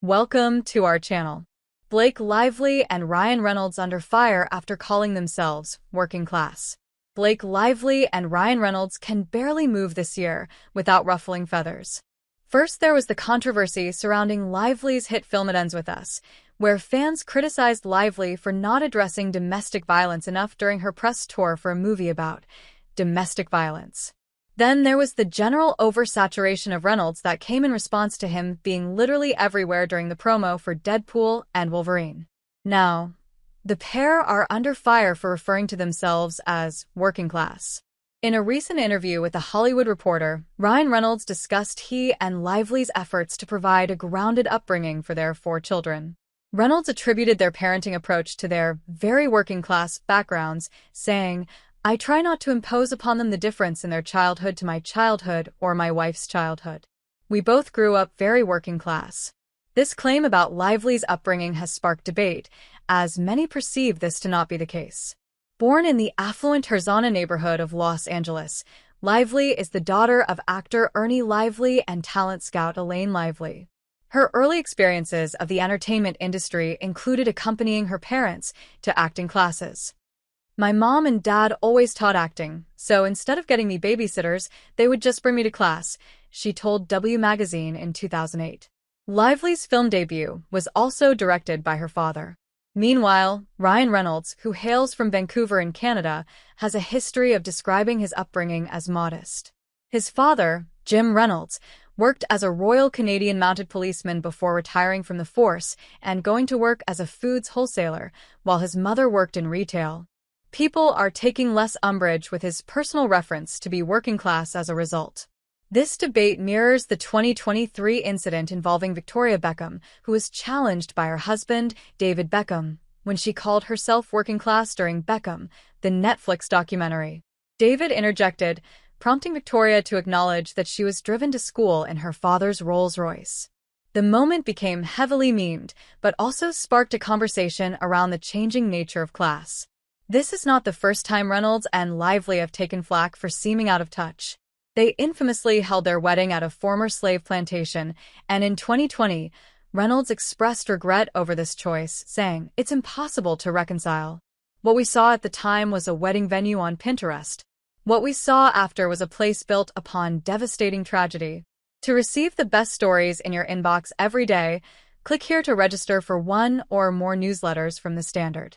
Welcome to our channel. Blake Lively and Ryan Reynolds under fire after calling themselves working class. Blake Lively and Ryan Reynolds can barely move this year without ruffling feathers. First, there was the controversy surrounding Lively's hit film It Ends With Us, where fans criticized Lively for not addressing domestic violence enough during her press tour for a movie about domestic violence. Then there was the general oversaturation of Reynolds that came in response to him being literally everywhere during the promo for Deadpool and Wolverine. Now, the pair are under fire for referring to themselves as working class. In a recent interview with The Hollywood Reporter, Ryan Reynolds discussed he and Lively's efforts to provide a grounded upbringing for their 4 children. Reynolds attributed their parenting approach to their very working-class backgrounds, saying, "I try not to impose upon them the difference in their childhood to my childhood or my wife's childhood. We both grew up very working class." This claim about Lively's upbringing has sparked debate, as many perceive this to not be the case. Born in the affluent Herzana neighborhood of Los Angeles, Lively is the daughter of actor Ernie Lively and talent scout Elaine Lively. Her early experiences of the entertainment industry included accompanying her parents to acting classes. "My mom and dad always taught acting, so instead of getting me babysitters, they would just bring me to class," she told W Magazine in 2008. Lively's film debut was also directed by her father. Meanwhile, Ryan Reynolds, who hails from Vancouver in Canada, has a history of describing his upbringing as modest. His father, Jim Reynolds, worked as a Royal Canadian Mounted Policeman before retiring from the force and going to work as a foods wholesaler, while his mother worked in retail. People are taking less umbrage with his personal reference to be working class as a result. This debate mirrors the 2023 incident involving Victoria Beckham, who was challenged by her husband, David Beckham, when she called herself working class during Beckham, the Netflix documentary. David interjected, prompting Victoria to acknowledge that she was driven to school in her father's Rolls-Royce. The moment became heavily memed, but also sparked a conversation around the changing nature of class. This is not the first time Reynolds and Lively have taken flack for seeming out of touch. They infamously held their wedding at a former slave plantation, and in 2020, Reynolds expressed regret over this choice, saying, "It's impossible to reconcile. What we saw at the time was a wedding venue on Pinterest. What we saw after was a place built upon devastating tragedy." To receive the best stories in your inbox every day, click here to register for one or more newsletters from The Standard.